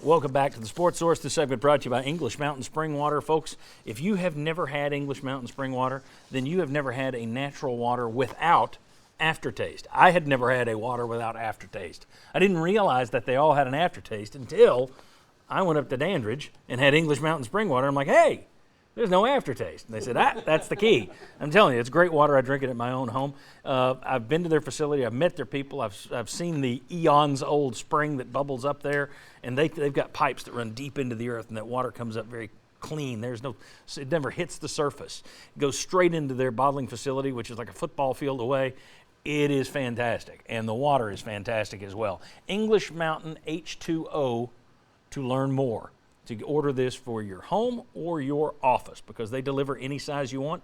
Welcome back to the Sports Source. This segment brought to you by English Mountain Spring Water. Folks, if you have never had English Mountain Spring Water, then you have never had a natural water without aftertaste. I had never had a water without aftertaste. I didn't realize that they all had an aftertaste until I went up to Dandridge and had English Mountain Spring Water. I'm like, hey, there's no aftertaste. And they said, that's the key. I'm telling you, it's great water. I drink it at my own home. I've been to their facility. I've met their people. I've seen the eons old spring that bubbles up there. And they've got pipes that run deep into the earth, and that water comes up very clean. It never hits the surface. It goes straight into their bottling facility, which is like a football field away. It is fantastic. And the water is fantastic as well. English Mountain H2O to learn more. To order this for your home or your office, because they deliver any size you want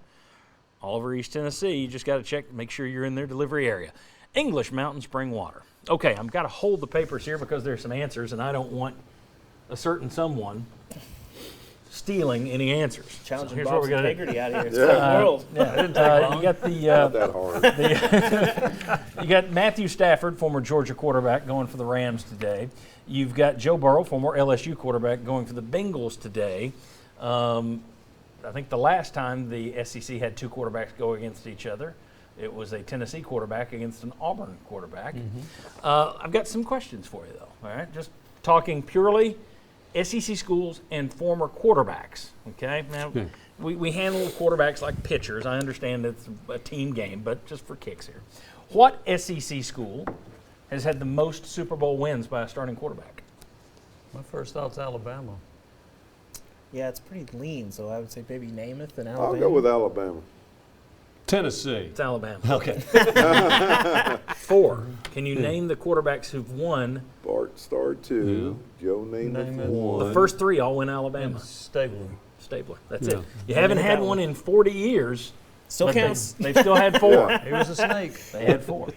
all over East Tennessee. You just got to check, make sure you're in their delivery area. English Mountain Spring Water. Okay, I've got to hold the papers here because there's some answers, and I don't want a certain someone stealing any answers. Challenging so Bob's what integrity out here. It's the world. You got the Not that hard. you got Matthew Stafford, former Georgia quarterback, going for the Rams today. You've got Joe Burrow, former LSU quarterback, going for the Bengals today. I think the last time the SEC had two quarterbacks go against each other, it was a Tennessee quarterback against an Auburn quarterback. I've got some questions for you, though. All right, just talking purely SEC schools and former quarterbacks. Okay, now we handle quarterbacks like pitchers. I understand it's a team game, but just for kicks here, what SEC school has had the most Super Bowl wins by a starting quarterback? My first thought's Alabama. Yeah, it's pretty lean, so I would say maybe Namath and Alabama. I'll go with Alabama. Tennessee. It's Alabama. Okay. 4. Can you name the quarterbacks who've won? Bart Starr 2. Joe Namath Namath 1. The first 3 all win Alabama. Stabler. Stabler. That's Yeah. it. You haven't had one in 40 years. Still but counts. They've still had 4. Yeah. He was a snake. They had 4.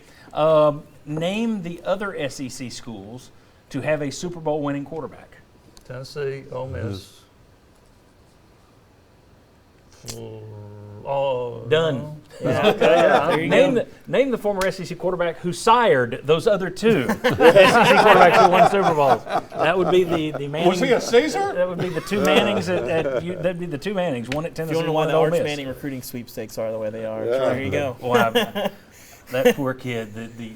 Name the other SEC schools to have a Super Bowl winning quarterback. Tennessee, Ole Miss. Done. Yeah, okay, yeah. There you go. Name the former SEC quarterback who sired those other 2 SEC quarterbacks who won Super Bowls. That would be the Manning. Was he a Caesar? That would be the 2 Mannings. That'd be the 2 Mannings. One at If Tennessee, you wonder why one the at Ole Arch Miss. Manning recruiting sweepstakes are the way they are, Yeah. there you go. Wow, that poor kid.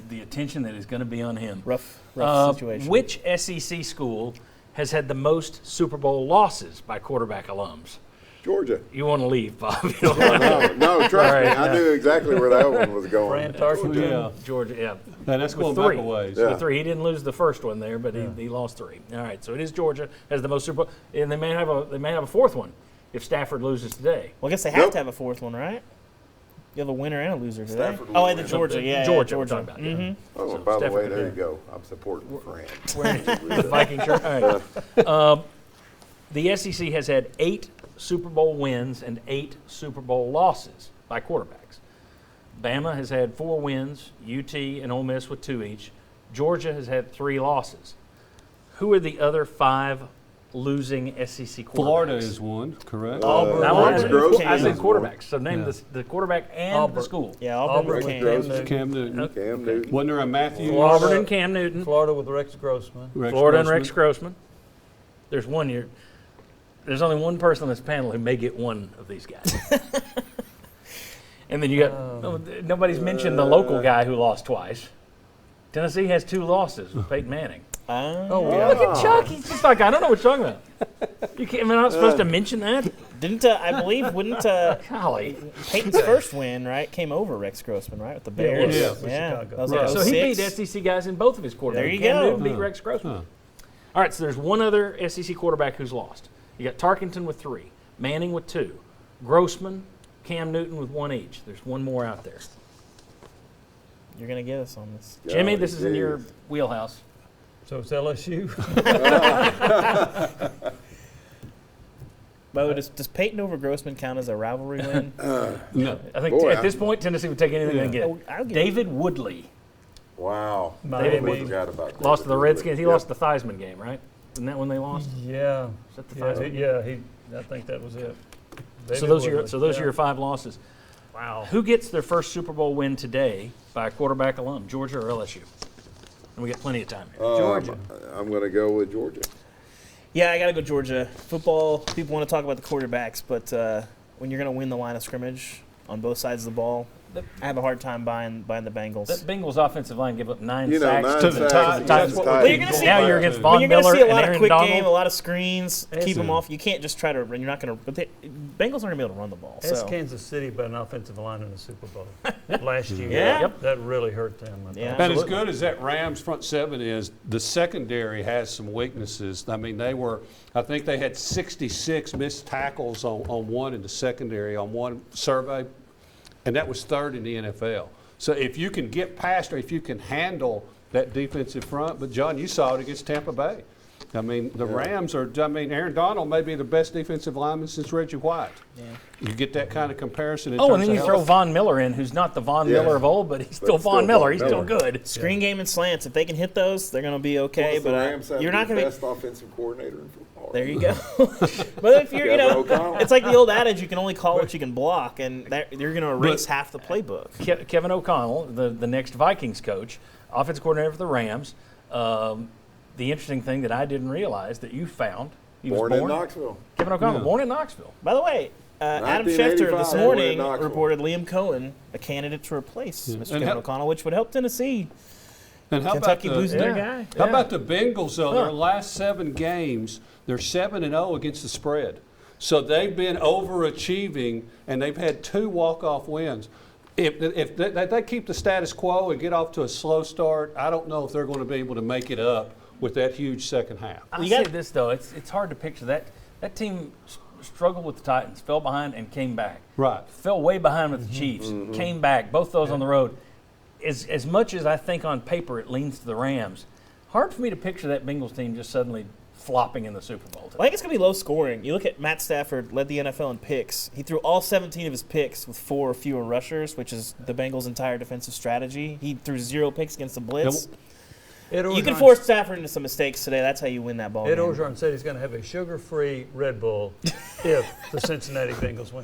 The attention that is going to be on him. Rough situation. Which SEC school has had the most Super Bowl losses by quarterback alums? Georgia. You want to leave, Bob? No, trust me. right, I knew exactly where that one was going. Fran Tarkenton. Yeah, Georgia. Yeah. No, that's going With back 3. a ways. Yeah. With 3. He didn't lose the first one there, but he lost 3. All right, so it is Georgia has the most Super Bowl, and they may have a 4th one if Stafford loses today. Well, I guess they have Nope. to have a 4th one, right? You have a winner and a loser today. Stafford Oh, will and the win. Georgia, yeah. Georgia, we're Georgia. talking about. Yeah. Oh, So by the Stafford way, could there do you it. go. I'm supporting Fran. Wearing the Viking shirt. All right. The SEC has had 8 Super Bowl wins and 8 Super Bowl losses by quarterbacks. Bama has had 4 wins, UT and Ole Miss with 2 each. Georgia has had 3 losses. Who are the other 5 losing SEC quarterbacks? Florida is one, correct? Auburn. Now, Rex I Grossman said is quarterbacks. So name Yeah. the quarterback and Auburn. the school. Yeah, Auburn Auburn. Cam. Rex Newton. Cam Newton. one. Cam Newton. Wasn't there a Matthew? Auburn and Cam Newton. Florida with Rex Grossman. Florida and Rex Grossman. There's one year. There's only one person on this panel who may get one of these guys. And then you got nobody's mentioned the local guy who lost twice. Tennessee has 2 losses with Peyton Manning. Oh, yeah. Look at Chuck. He's just like, I don't know what you're talking about. You can't, am I not supposed to mention that? Didn't I believe wouldn't Golly. Peyton's first win right came over Rex Grossman right with the Bears? Yeah, with That Chicago. was Right. like So he 06. beat SEC guys in both of his quarterbacks. There you Cam go. Newton beat Rex Grossman. All right, so there's one other SEC quarterback who's lost. You got Tarkenton with 3, Manning with 2, Grossman, Cam Newton with 1 each. There's one more out there. You're gonna get us on this. Jimmy, this is in Golly, your geez. wheelhouse. So it's LSU. Bo, does Peyton over Grossman count as a rivalry win? No. I think Boy, at this point, Tennessee would take anything they can Oh, get. I'll give David Woodley Wow. Miami. I forgot about that. lost to the Redskins. He lost the Theismann game, right? Isn't that when they lost? Yeah. Is that the Yeah, Theismann? I think that was it. David So those are Woodley. your 5 losses. Wow. Who gets their first Super Bowl win today by a quarterback alum, Georgia or LSU? And we got plenty of time here. Georgia. I'm going to go with Georgia. Yeah, I got to go Georgia. Football, people want to talk about the quarterbacks, but when you're going to win the line of scrimmage on both sides of the ball, I have a hard time buying the Bengals. That Bengals offensive line gave up 9 You know, sacks 9 to the sacks Titans. against the Well, you're gonna Titans. see- Now you're against when Von you're going to Miller see a and lot of Aaron quick Donald. game, a lot of screens, keep Listen. them off. You can't just try to run. You're not going to. But Bengals aren't going to be able to run the ball. Ask So Kansas City about an offensive line in the Super Bowl last year. Yeah. Yep. That really hurt them. I Yeah. thought. And as good as that Rams front seven is, the secondary has some weaknesses. I mean, I think they had 66 missed tackles on one in the secondary on one survey, and that was third in the NFL. So if you can get past or if you can handle that defensive front, but John, you saw it against Tampa Bay. I mean, the Rams Aaron Donald may be the best defensive lineman since Reggie White. Yeah. You get that kind of comparison in Oh, and terms then you of throw health. Von Miller in, who's not the Von Yeah. Miller of old, but he's still still Von Miller. Von He's still Miller. good. screen game and slants. If they can hit those, they're going to be okay. Plus, the But Rams have you're not the going to best offensive coordinator in football. There you go. But if you're, Kevin O'Connell. it's like the old adage: you can only call what you can block, and you're going to erase half the playbook. Kevin O'Connell, the next Vikings coach, offensive coordinator for the Rams. The interesting thing that I didn't realize that you found, he was Born in Knoxville. Kevin O'Connell, Yeah. born in Knoxville. By the way, Adam 1985, Schefter this born in morning Knoxville. reported Liam Cohen a candidate to replace Mr. And Kevin how- O'Connell, which would help Tennessee. And how Kentucky about the, losing their Yeah. guy. How about the Bengals, though? Huh. Their last 7 games, they're 7-0 against the spread. So they've been overachieving, and they've had 2 walk-off wins. If they keep the status quo and get off to a slow start, I don't know if they're going to be able to make it up with that huge second half. I You say got- this though, it's hard to picture that team struggled with the Titans, fell behind and came back. Right. Fell way behind with the Chiefs, came back. Both those on the road. As much as I think on paper it leans to the Rams, hard for me to picture that Bengals team just suddenly flopping in the Super Bowl. Well, I think it's going to be low scoring. You look at Matt Stafford, led the NFL in picks. He threw all 17 of his picks with 4 or fewer rushers, which is the Bengals' entire defensive strategy. He threw 0 picks against the blitz. Ed You can Orgeron- force Stafford into some mistakes today. That's how you win that ball Ed game. Orgeron said he's going to have a sugar-free Red Bull if the Cincinnati Bengals win.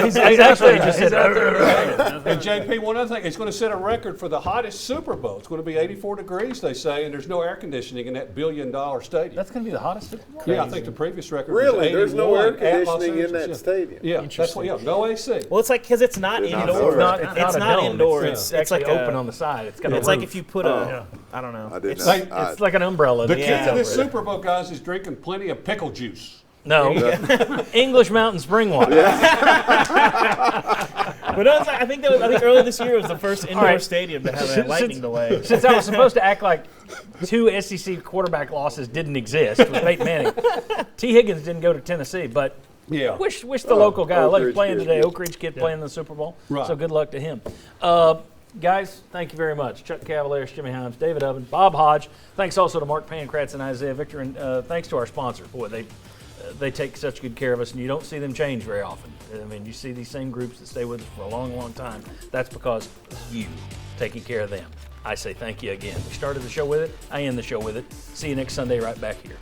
He's actually just said, And JP, one other thing, it's going to set a record for the hottest Super Bowl. It's going to be 84 degrees, they say, and there's no air conditioning in that billion-dollar stadium. that's going to be the hottest Super Bowl? Yeah, I think the previous record Really? was There's no air 81 at Los conditioning in Angeles, that yeah. stadium? Yeah, that's what. Yeah, no AC. Well, it's like because it's not Did not indoor. know It's not, that. it's not a dome. indoor. It's, It's actually like open a- on the side. It's got a It's like roof. if you put a, Yeah. I don't know. I did It's, not. It's like an umbrella. The that key sits to over this it. Super Bowl, guys, is drinking plenty of pickle juice. No, English Mountain Spring Water. But I think earlier this year was the first indoor right. stadium to have a lightning delay. Since I was supposed to act like 2 SEC quarterback losses didn't exist with Peyton Manning, T. Higgins didn't go to Tennessee, but Yeah. wish the local guy. Oak Like Ridge playing kid, today, yeah. Oak Ridge kid playing in the Super Bowl. Right. So good luck to him. Guys, thank you very much. Chuck Cavaliers, Jimmy Himes, David Oven, Bob Hodge. Thanks also to Mark Pankratz and Isaiah Victor, and thanks to our sponsor. Boy, they take such good care of us, and you don't see them change very often. I mean, you see these same groups that stay with us for a long, long time. That's because you taking care of them. I say thank you again. We started the show with it. I end the show with it. See you next Sunday right back here.